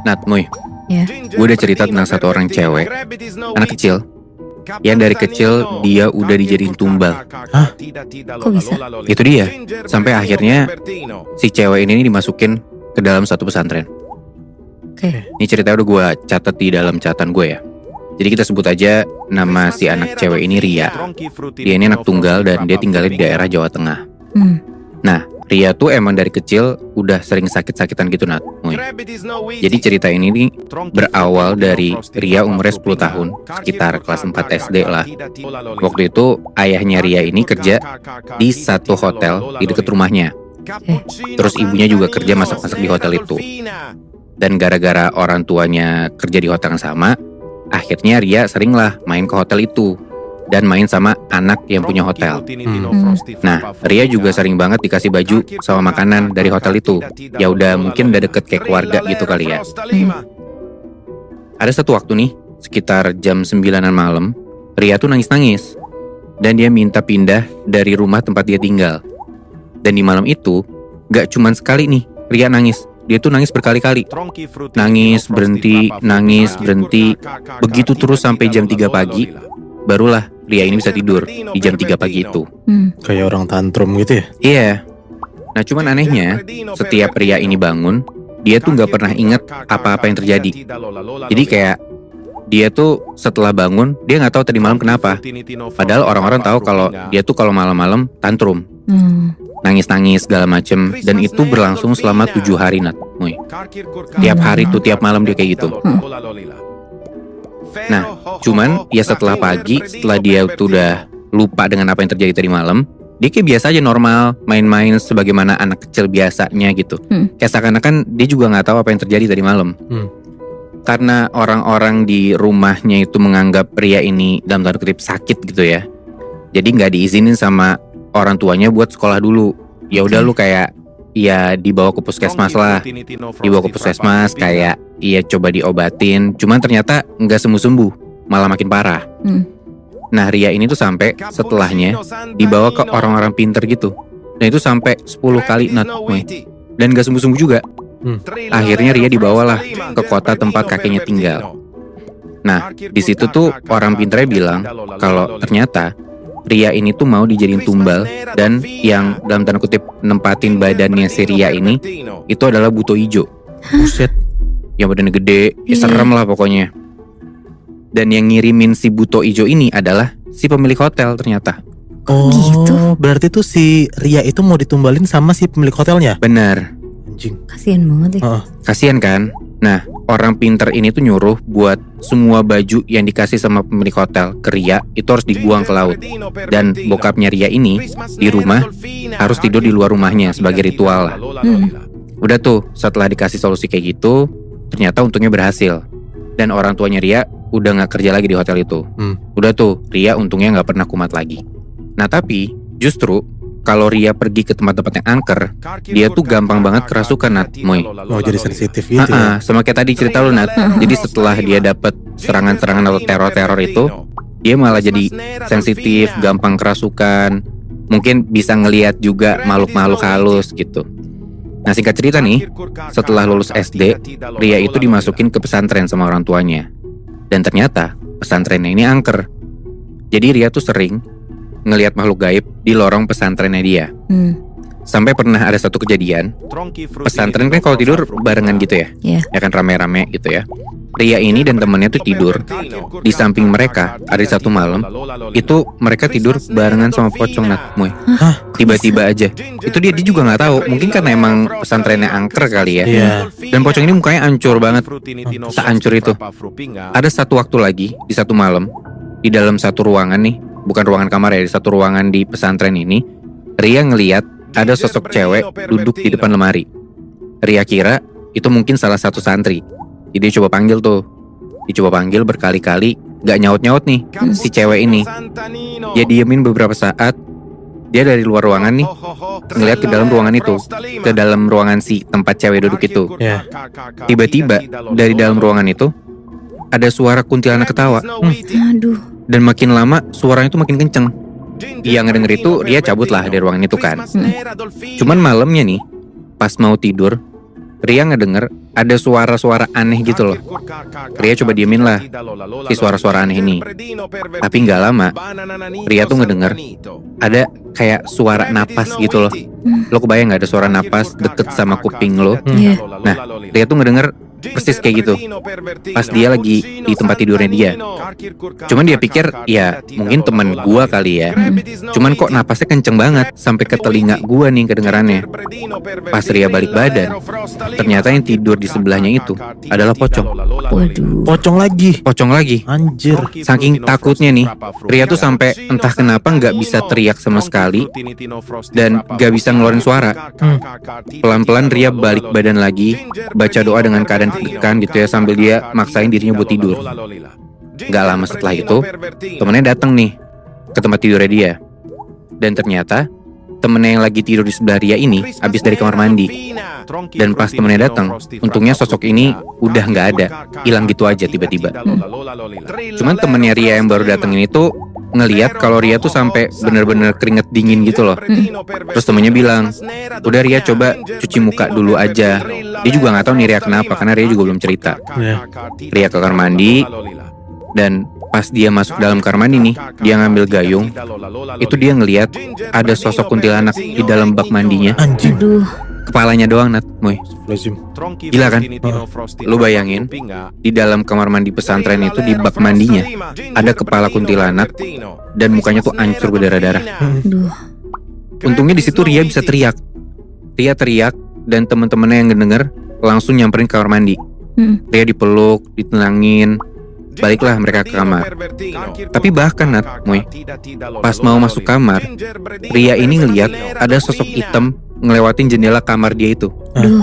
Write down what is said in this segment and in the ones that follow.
Nat, Moy, Ya. gue udah cerita tentang satu orang cewek, anak kecil, yang dari kecil dia udah dijadiin tumbal. Hah? Kok bisa? Itu dia, sampai akhirnya si cewek ini dimasukin ke dalam satu pesantren. Oke. Ini ceritanya udah gue catat di dalam catatan gue ya. Jadi kita sebut aja nama si anak cewek ini Ria. Dia ini anak tunggal dan dia tinggal di daerah Jawa Tengah. Nah, Ria tuh emang dari kecil udah sering sakit-sakitan gitu, Nat. Jadi cerita ini nih berawal dari Ria umurnya 10 tahun, sekitar kelas 4 SD lah. Waktu itu ayahnya Ria ini kerja di satu hotel di dekat rumahnya. Terus ibunya juga kerja masak-masak di hotel itu. Dan gara-gara orang tuanya kerja di hotel yang sama, akhirnya Ria seringlah main ke hotel itu dan main sama anak yang punya hotel. Nah, Ria juga sering banget dikasih baju sama makanan dari hotel itu. Ya udah mungkin udah deket kayak keluarga gitu kali ya. Ada satu waktu nih, sekitar jam 9-an malam, Ria tuh nangis-nangis. Dan dia minta pindah dari rumah tempat dia tinggal. Dan di malam itu, gak cuman sekali nih Ria nangis. Dia tuh nangis berkali-kali. Nangis, berhenti, begitu terus sampai jam 3 pagi. Barulah Ria ini bisa tidur di jam 3 pagi itu. Kayak orang tantrum gitu ya? Iya. Nah cuman anehnya, setiap Ria ini bangun, dia tuh gak pernah inget apa-apa yang terjadi. Jadi kayak dia tuh setelah bangun, dia gak tahu tadi malam kenapa. Padahal orang-orang tahu kalau dia tuh kalau malam-malam tantrum. Nangis-nangis segala macem. Dan itu berlangsung selama 7 hari, Nat. Tiap hari tuh, tiap malam dia kayak gitu. Nah, cuman ya setelah pagi, setelah dia tuh udah lupa dengan apa yang terjadi tadi malam, dia kayak biasa aja normal, main-main sebagaimana anak kecil biasanya gitu. Kayak seakan-akan dia juga gak tahu apa yang terjadi tadi malam. Karena orang-orang di rumahnya itu menganggap Ria ini dalam tanda kutip sakit gitu ya. Jadi gak diizinin sama orang tuanya buat sekolah dulu. Ya udah lu kayak ya dibawa ke puskesmas lah. Dibawa ke puskesmas kayak iya coba diobatin. Cuman ternyata nggak sembuh-sembuh, malah makin parah. Nah Ria ini tuh sampai setelahnya dibawa ke orang-orang pinter gitu. Dan itu sampai 10 kali Nat. Dan nggak sembuh-sembuh juga. Akhirnya Ria dibawalah ke kota tempat kakeknya tinggal. Nah di situ tuh orang pinternya bilang kalau ternyata Ria ini tuh mau dijadiin tumbal. Dan yang dalam tanda kutip nempatin badannya si Ria ini itu adalah buto ijo. Buset, yang badannya gede, ya serem lah pokoknya. Dan yang ngirimin si buto ijo ini adalah si pemilik hotel ternyata. Oh gitu? Berarti tuh si Ria itu mau ditumbalin sama si pemilik hotelnya? Benar. Anjing. Kasian banget ya. Kasian kan? Nah, orang pinter ini tuh nyuruh buat semua baju yang dikasih sama pemilik hotel ke Ria itu harus dibuang ke laut. Dan bokapnya Ria ini di rumah harus tidur di luar rumahnya sebagai ritual lah. Udah tuh, setelah dikasih solusi kayak gitu, ternyata untungnya berhasil. Dan orang tuanya Ria udah gak kerja lagi di hotel itu. Udah tuh, Ria untungnya gak pernah kumat lagi. Nah tapi, justru kalau Ria pergi ke tempat-tempat yang angker, dia tuh gampang banget kerasukan, Nat. Oh jadi sensitif gitu ya? Sama kayak tadi cerita lu, Nat. Jadi setelah dia dapet serangan-serangan atau teror-teror itu, dia malah jadi sensitif, gampang kerasukan. Mungkin bisa ngelihat juga makhluk-makhluk halus gitu. Nah singkat cerita nih, setelah lulus SD, Ria itu dimasukin ke pesantren sama orang tuanya. Dan ternyata pesantrennya ini angker. Jadi Ria tuh sering ngelihat makhluk gaib di lorong pesantrennya dia. Sampai pernah ada satu kejadian, pesantren kan kalau tidur barengan gitu ya, ya kan rame-rame gitu ya. Ria ini dan temennya tuh tidur di samping mereka. Ada satu malam itu mereka tidur barengan sama pocong, Nat. Tiba-tiba aja itu dia juga nggak tahu, mungkin karena emang pesantrennya angker kali ya. Dan pocong ini mukanya hancur banget, sehancur itu. Ada satu waktu lagi di satu malam di dalam satu ruangan nih, bukan ruangan kamar ya, di satu ruangan di pesantren ini, Ria ngeliat ada sosok cewek duduk di depan lemari. Ria kira itu mungkin salah satu santri. Jadi dia coba panggil tuh. Dicoba panggil berkali-kali, gak nyaut-nyaut nih si cewek ini. Dia diemin beberapa saat. Dia dari luar ruangan nih ngeliat ke dalam ruangan itu, ke dalam ruangan si tempat cewek duduk itu. Tiba-tiba dari dalam ruangan itu ada suara kuntilanak ketawa. Dan makin lama suaranya itu makin kenceng. Yang ngedenger itu dia cabut lah dari ruangan itu kan. Cuman malamnya nih, pas mau tidur, Ria ngedenger ada suara-suara aneh gitu loh. Ria coba diemin lah si suara-suara aneh ini. Tapi nggak lama, Ria tuh ngedenger ada kayak suara napas gitu loh. Lo kebayang nggak ada suara napas deket sama kuping lo? Iya. Nah, Ria tuh ngedenger persis kayak gitu pas dia lagi di tempat tidurnya dia. Cuman dia pikir ya mungkin temen gua kali ya. Cuman kok napasnya kenceng banget sampai ke telinga gua nih kedengarannya. Pas Ria balik badan, ternyata yang tidur di sebelahnya itu adalah pocong. Waduh. Pocong lagi. Anjir. Saking takutnya nih, Ria tuh sampai entah kenapa nggak bisa teriak sama sekali dan nggak bisa ngeluarin suara. Pelan-pelan Ria balik badan lagi, baca doa dengan keadaan deg-degan gitu ya, sambil dia maksain dirinya buat tidur. Gak lama setelah itu, temennya datang nih ke tempat tidurnya dia. Dan ternyata temennya yang lagi tidur di sebelah Ria ini habis dari kamar mandi. Dan pas temennya datang, untungnya sosok ini udah gak ada, hilang gitu aja tiba-tiba. Cuman temennya Ria yang baru datang ini tuh ngeliat kalau Ria tuh sampai bener-bener keringet dingin gitu loh. Terus temennya bilang, udah Ria coba cuci muka dulu aja. Dia juga nggak tahu nih Ria kenapa, karena Ria juga belum cerita. Ria ke kamar mandi, dan pas dia masuk dalam kamar mandi nih, dia ngambil gayung. Itu dia ngeliat ada sosok kuntilanak di dalam bak mandinya. Anjing. Aduh. Kepalanya doang, Nat, Moy. Lazim. Gila kan? Lu bayangin, di dalam kamar mandi pesantren itu di bak mandinya ada kepala kuntilanak dan mukanya tuh hancur berdarah-darah. Aduh. Untungnya di situ Ria bisa teriak. Ria teriak dan teman-temannya yang ngedenger langsung nyamperin ke kamar mandi. Ria dipeluk, ditenangin. Baliklah mereka ke kamar. Tapi bahkan Nat, Moy, pas mau masuk kamar, Ria ini ngeliat ada sosok hitam ngelewatin jendela kamar dia itu. Aduh.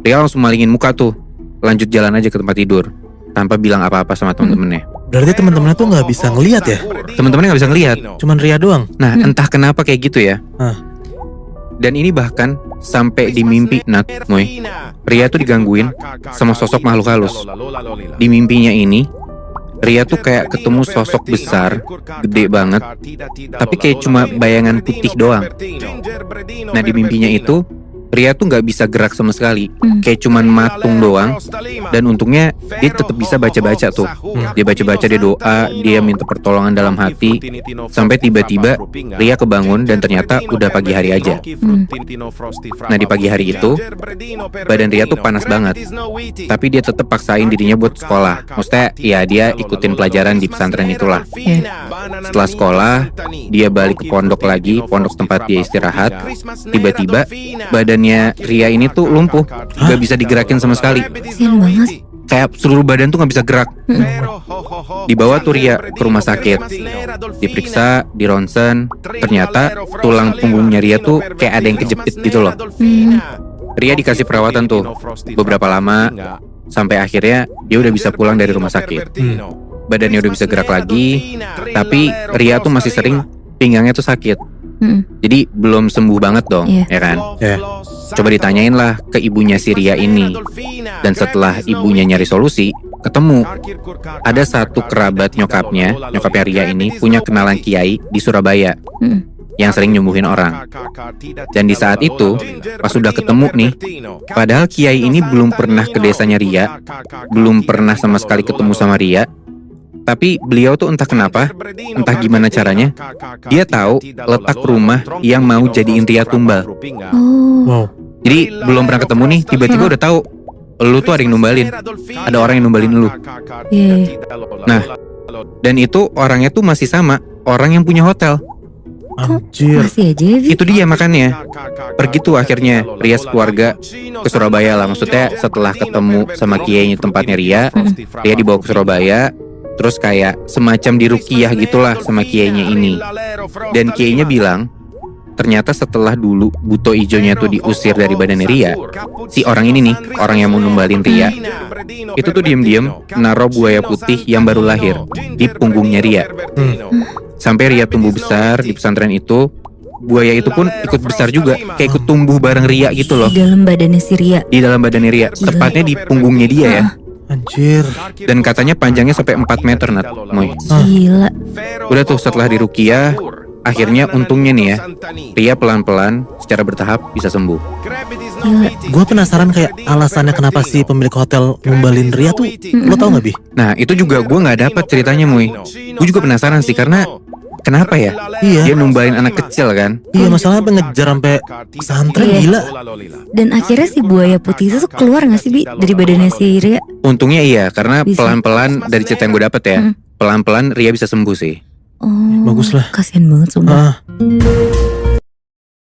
Ria langsung malingin muka tuh, lanjut jalan aja ke tempat tidur tanpa bilang apa-apa sama temen-temennya. Berarti teman-temannya tuh nggak bisa ngelihat ya? Temen-temennya nggak bisa ngelihat. Cuman Ria doang. Nah, entah kenapa kayak gitu ya. Dan ini bahkan sampai di mimpi, Nat, Moy. Ria tuh digangguin sama sosok makhluk halus. Di mimpinya ini, Ria tuh kayak ketemu sosok besar, gede banget, tapi kayak cuma bayangan putih doang. Nah, di mimpinya itu Ria tuh nggak bisa gerak sama sekali, kayak cuman matung doang. Dan untungnya dia tetap bisa baca-baca tuh. Dia baca-baca, dia doa, dia minta pertolongan dalam hati. Sampai tiba-tiba Ria kebangun dan ternyata udah pagi hari aja. Nah, di pagi hari itu badan Ria tuh panas banget, tapi dia tetap paksain dirinya buat sekolah. Maksudnya ya dia ikutin pelajaran di pesantren itulah. Setelah sekolah, dia balik ke pondok lagi, pondok tempat dia istirahat. Tiba-tiba badannya Ria ini tuh lumpuh, gak bisa digerakin sama sekali. Kasian banget. Kayak seluruh badan tuh gak bisa gerak. Dibawa tuh Ria ke rumah sakit, diperiksa, di ronsen. Ternyata tulang punggungnya Ria tuh kayak ada yang kejepit gitu loh. Ria dikasih perawatan tuh beberapa lama, sampai akhirnya dia udah bisa pulang dari rumah sakit. Badannya udah bisa gerak lagi, tapi Ria tuh masih sering pinggangnya tuh sakit. Jadi belum sembuh banget dong, ya kan? Coba ditanyain lah ke ibunya si Ria ini. Dan setelah ibunya nyari solusi, ketemu ada satu kerabat nyokapnya Ria ini punya kenalan kiai di Surabaya yang sering nyembuhin orang. Dan di saat itu, pas sudah ketemu nih, padahal kiai ini belum pernah ke desanya Ria, belum pernah sama sekali ketemu sama Ria. Tapi beliau tuh entah kenapa, entah gimana caranya, dia tahu letak rumah yang mau jadiin Ria tumbal. Wow. Jadi belum pernah ketemu nih, tiba-tiba udah tahu lu tuh ada yang numbalin, ada orang yang numbalin lu. Nah, dan itu orangnya tuh masih sama orang yang punya hotel. Anjir. Masih aja ya, Vi? Itu dia makanya. Pergi tuh akhirnya Ria sekeluarga ke Surabaya lah. Maksudnya setelah ketemu sama kiainya tempatnya Ria dibawa ke Surabaya. Terus kayak semacam diruqyah gitulah sama kiainya ini. Dan kiainya bilang, ternyata setelah dulu buto ijonya tuh diusir dari badan Ria, si orang ini nih, orang yang mau numbalin Ria, itu tuh diem-diem naruh buaya putih yang baru lahir di punggungnya Ria. Sampai Ria tumbuh besar di pesantren itu, buaya itu pun ikut besar juga, kayak ikut tumbuh bareng Ria gitu loh. Di dalam badannya si Ria. Di dalam badannya Ria, tepatnya di punggungnya dia ya. Anjir. Dan katanya panjangnya sampai 4 meter, Nat, Moy. Gila. Udah tuh setelah diruqyah, akhirnya untungnya nih ya, Ria pelan-pelan secara bertahap bisa sembuh. Gila. Gue penasaran kayak alasannya kenapa si pemilik hotel numbalin Ria tuh. Lo tau gak, Bi? Nah itu juga gue nggak dapat ceritanya, Muy. Gue juga penasaran sih karena kenapa ya? Iya. Dia numbalin anak kecil kan? Iya, masalahnya apa ngejar sampai pesantren, Iya. gila. Dan akhirnya si buaya putih itu tuh keluar gak sih, Bi, dari badannya si Ria? Untungnya iya, karena Bisa. pelan-pelan dari cerita yang gue dapet ya, pelan-pelan Ria bisa sembuh sih. Oh, Bagus lah. kasihan banget sumpah. Ah,